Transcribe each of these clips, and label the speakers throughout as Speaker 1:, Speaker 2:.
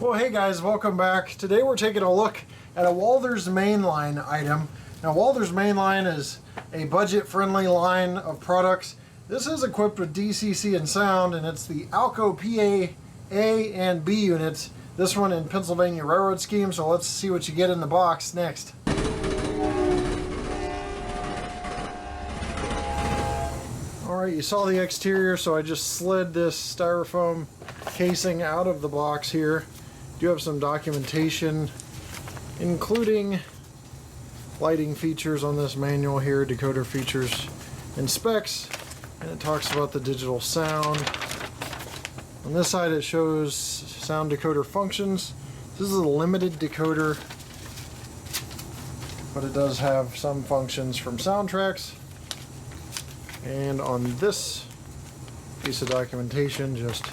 Speaker 1: Well, hey guys, welcome back. Today we're taking a look at a Walthers Mainline item. Now, Walthers Mainline is a budget-friendly line of products. This is equipped with DCC and sound, and it's the Alco PA A and B units. This one in Pennsylvania Railroad scheme, so let's see what you get in the box next. Alright, you saw the exterior, so I just slid this styrofoam casing out of the box here. Do have some documentation, including lighting features on this manual here, decoder features and specs, and it talks about the digital sound. On this side it shows sound decoder functions. This is a limited decoder, but it does have some functions from soundtracks. And on this piece of documentation, just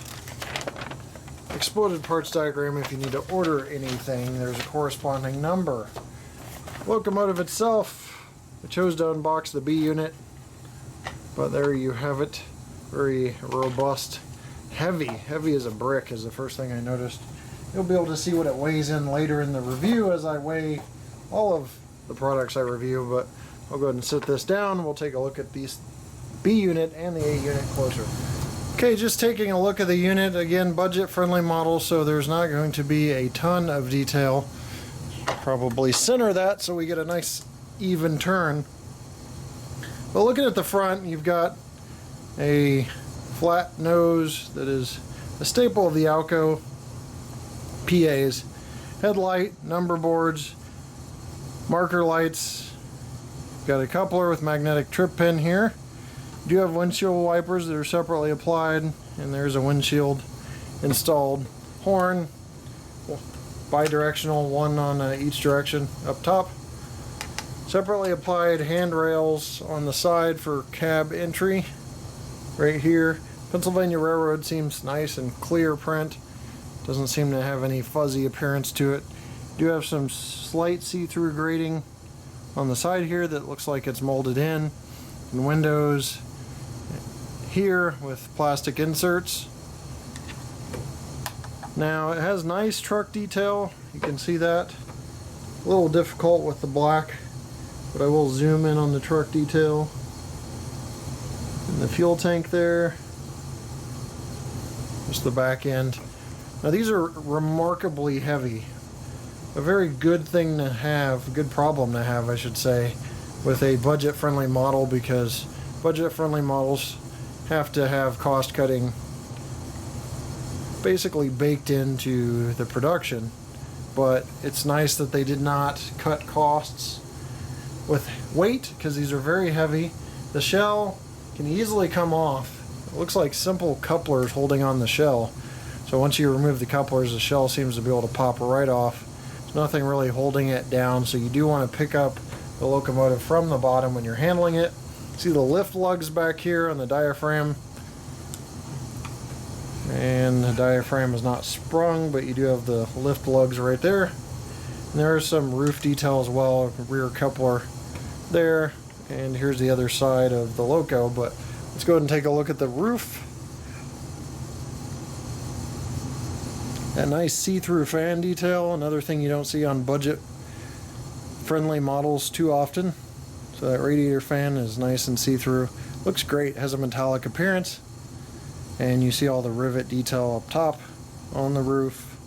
Speaker 1: exploded parts diagram if you need to order anything. There's a corresponding number. Locomotive itself, I chose to unbox the B unit, but there you have it. Very robust. Heavy as a brick is the first thing I noticed. You'll be able to see what it weighs in later in the review as I weigh all of the products I review, but I'll go ahead and sit this down. We'll take a look at these B unit and the A unit closer. Okay, just taking a look at the unit. Again, budget-friendly model, so there's not going to be a ton of detail. Probably center that so we get a nice even turn. But looking at the front, you've got a flat nose that is a staple of the Alco PAs. Headlight, number boards, marker lights. Got a coupler with magnetic trip pin here. You do have windshield wipers that are separately applied, and there's a windshield installed. Horn, bi-directional, one on each direction up top. Separately applied handrails on the side for cab entry right here. Pennsylvania Railroad seems nice and clear print. Doesn't seem to have any fuzzy appearance to it. You do have some slight see-through grating on the side here that looks like it's molded in. And windows here with plastic inserts. Now it has nice truck detail, you can see that. A little difficult with the black, but I will zoom in on the truck detail. And the fuel tank there. Just the back end. Now these are remarkably heavy. A very good thing to have, a good problem to have I should say, with a budget-friendly model, because budget-friendly models have to have cost-cutting basically baked into the production. But it's nice that they did not cut costs with weight, because these are very heavy. The shell can easily come off. It looks like simple couplers holding on the shell. So once you remove the couplers, the shell seems to be able to pop right off. There's nothing really holding it down, so you do want to pick up the locomotive from the bottom when you're handling it. See the lift lugs back here on the diaphragm, and the diaphragm is not sprung, but you do have the lift lugs right there. And there is some roof detail as well, rear coupler there, and here's the other side of the loco. But let's go ahead and take a look at the roof. That nice see-through fan detail, another thing you don't see on budget friendly models too often. So that radiator fan is nice and see-through. Looks great, has a metallic appearance. And you see all the rivet detail up top on the roof,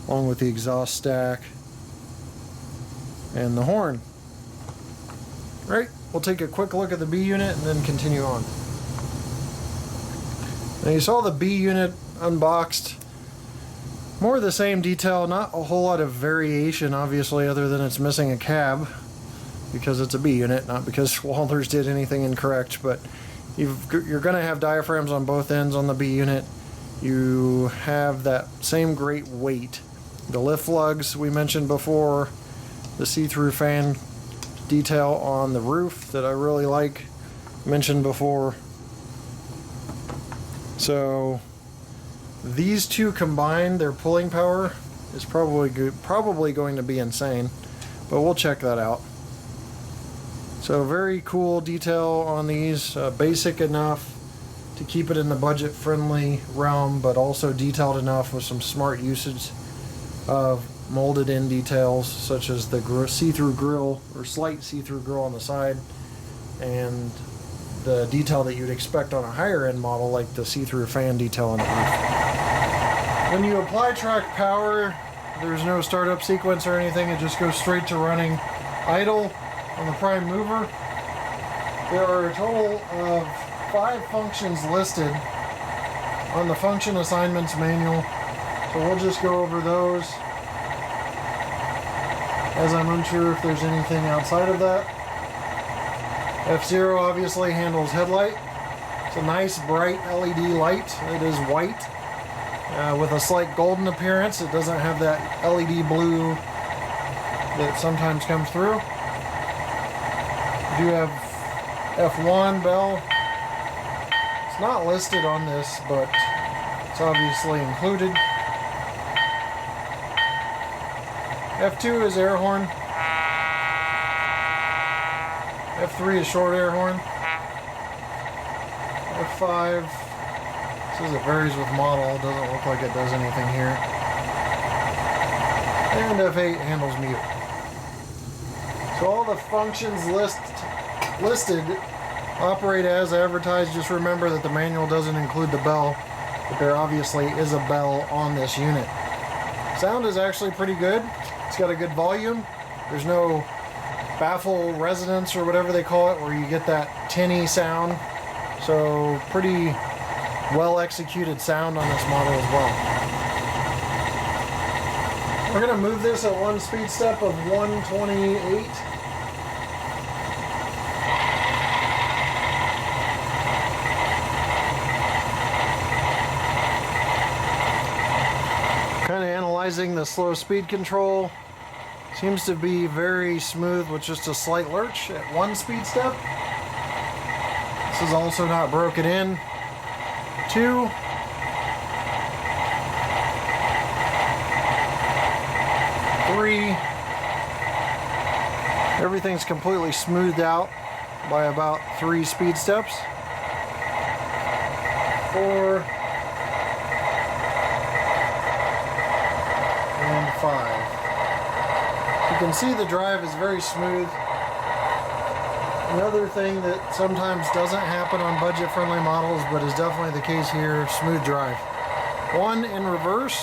Speaker 1: along with the exhaust stack and the horn. Right, we'll take a quick look at the B unit and then continue on. Now you saw the B unit unboxed. More of the same detail, not a whole lot of variation obviously, other than it's missing a cab because it's a B unit, not because Walthers did anything incorrect. But you're going to have diaphragms on both ends on the B unit. You have that same great weight. The lift lugs we mentioned before, the see-through fan detail on the roof that I really like, mentioned before. So these two combined, their pulling power is probably going to be insane, but we'll check that out. So very cool detail on these, basic enough to keep it in the budget-friendly realm, but also detailed enough with some smart usage of molded-in details, such as the see-through grill or slight see-through grill on the side, and the detail that you'd expect on a higher-end model, like the see-through fan detail on the roof. When you apply track power, there's no startup sequence or anything. It just goes straight to running idle on the prime mover. There are a total of 5 functions listed on the function assignments manual, so we'll just go over those, as I'm unsure if there's anything outside of that. F0 obviously handles headlight. It's a nice bright LED light. It is white with a slight golden appearance. It doesn't have that LED blue that sometimes comes through. We do have F1 bell. It's not listed on this, but it's obviously included. F2 is air horn. F3 is short air horn. F5 says it varies with model. It doesn't look like it does anything here. And F8 handles mute. So all the functions listed operate as advertised. Just remember that the manual doesn't include the bell, but there obviously is a bell on this unit. Sound is actually pretty good. It's got a good volume. There's no baffle resonance or whatever they call it, where you get that tinny sound. So pretty well executed sound on this model as well. We're going to move this at one speed step of 128. Kind of analyzing the slow speed control. Seems to be very smooth with just a slight lurch at one speed step. This is also not broken in. 2. 3. Everything's completely smoothed out by about 3 speed steps. 4. And 5. You can see the drive is very smooth. Another thing that sometimes doesn't happen on budget-friendly models, but is definitely the case here, smooth drive. 1 in reverse.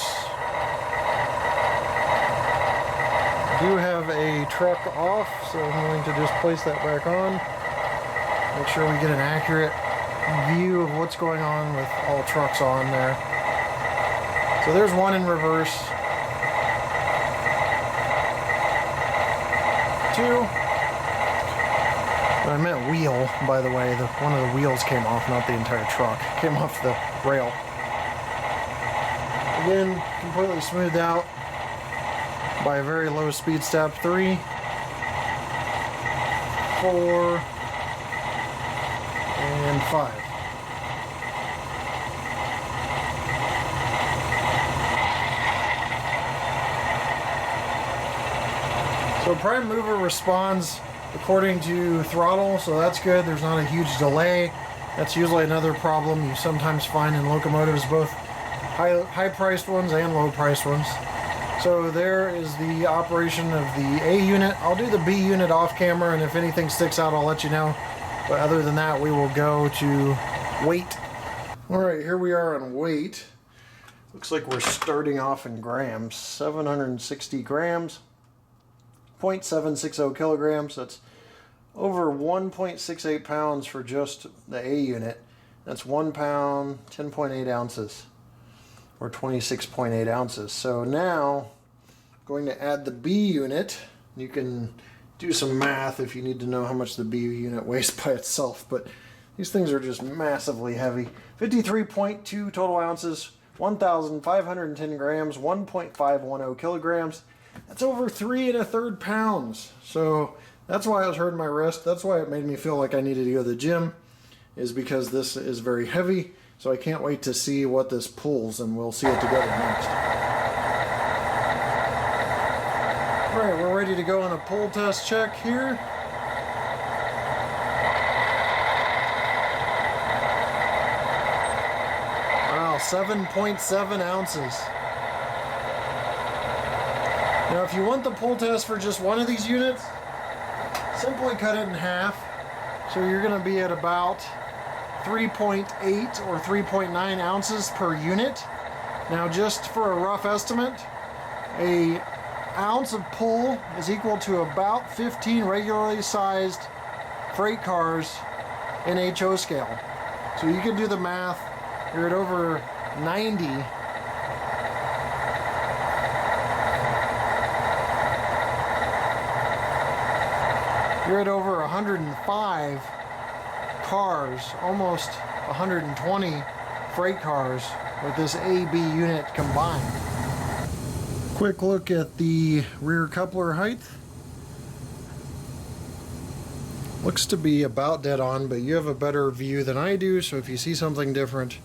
Speaker 1: I do have a truck off, so I'm going to just place that back on. Make sure we get an accurate view of what's going on with all trucks on there. So there's 1 in reverse. 2. I meant wheel, by the way. One of the wheels came off, not the entire truck. Came off the rail. Again, completely smoothed out by a very low speed step. 3, 4, and 5. So prime mover responds according to throttle, so that's good. There's not a huge delay. That's usually another problem you sometimes find in locomotives, both high-priced ones and low-priced ones. So there is the operation of the A unit. I'll do the B unit off camera, and if anything sticks out, I'll let you know. But other than that, we will go to weight. Alright, here we are on weight. Looks like we're starting off in grams. 760 grams. 0.760 kilograms. That's over 1.68 pounds for just the A unit. That's 1 pound, 10.8 ounces, or 26.8 ounces. So now, I'm going to add the B unit. You can do some math if you need to know how much the B unit weighs by itself, but these things are just massively heavy. 53.2 total ounces, 1,510 grams, 1.510 kilograms. That's over 3 1/3 pounds. So that's why I was hurting my wrist. That's why it made me feel like I needed to go to the gym, is because this is very heavy. So I can't wait to see what this pulls, and we'll see it together next. Alright, we're ready to go on a pull test check here. 7.7 ounces. Now if you want the pull test for just one of these units, simply cut it in half. So you're going to be at about 3.8 or 3.9 ounces per unit. Now just for a rough estimate, an ounce of pull is equal to about 15 regularly sized freight cars in HO scale. So you can do the math. You're at over 90. You're at over 105 cars, almost 120 freight cars with this AB unit combined. Quick look at the rear coupler height. Looks to be about dead on, but you have a better view than I do, so if you see something different,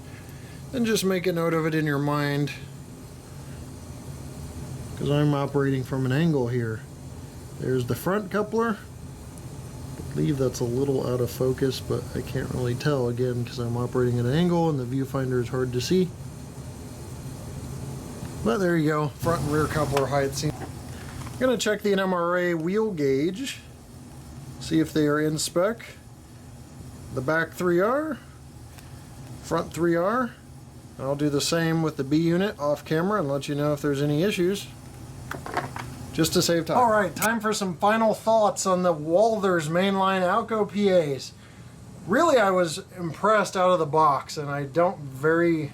Speaker 1: then just make a note of it in your mind, because I'm operating from an angle here. There's the front coupler. I believe that's a little out of focus, but I can't really tell again because I'm operating at an angle and the viewfinder is hard to see. But there you go, front and rear coupler heights. I'm going to check the NMRA wheel gauge, see if they are in spec. The back 3R, front 3R. I'll do the same with the B unit off camera and let you know if there's any issues, just to save time. Alright, time for some final thoughts on the Walthers Mainline Alco PAs. Really, I was impressed out of the box, and I don't very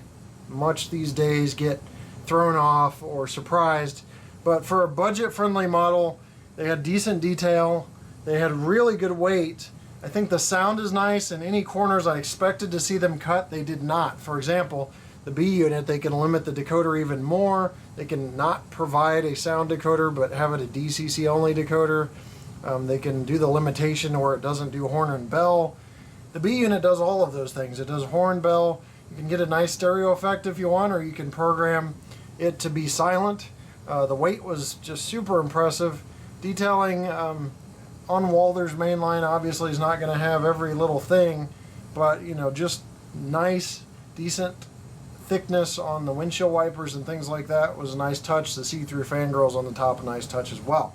Speaker 1: much these days get thrown off or surprised, but for a budget-friendly model, they had decent detail, they had really good weight. I think the sound is nice, and any corners I expected to see them cut, they did not. For example, the B unit, they can limit the decoder even more. They can not provide a sound decoder, but have it a DCC only decoder. They can do the limitation where it doesn't do horn and bell. The B unit does all of those things. It does horn, bell. You can get a nice stereo effect if you want, or you can program it to be silent. The weight was just super impressive. Detailing on Walthers Mainline obviously is not going to have every little thing, but you know, just nice, decent thickness on the windshield wipers and things like that was a nice touch. The see-through fangirls on the top, a nice touch as well.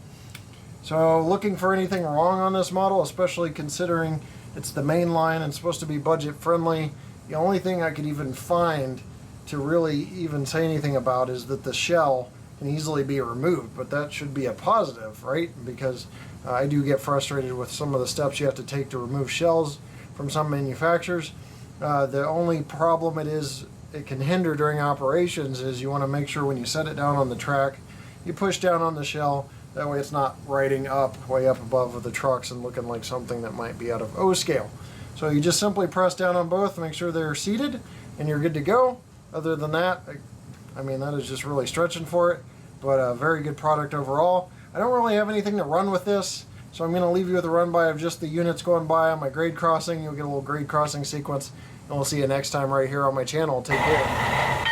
Speaker 1: So looking for anything wrong on this model, especially considering it's the Mainline and supposed to be budget friendly, the only thing I could even find to really even say anything about is that the shell can easily be removed, but that should be a positive, right? Because I do get frustrated with some of the steps you have to take to remove shells from some manufacturers. The only problem it can hinder during operations is you want to make sure when you set it down on the track, you push down on the shell. That way it's not riding up, way up above the trucks and looking like something that might be out of O scale. So you just simply press down on both, make sure they're seated, and you're good to go. Other than that, I mean, that is just really stretching for it, but a very good product overall. I don't really have anything to run with this, so I'm going to leave you with a run by of just the units going by on my grade crossing. You'll get a little grade crossing sequence, and we'll see you next time right here on my channel. Take care.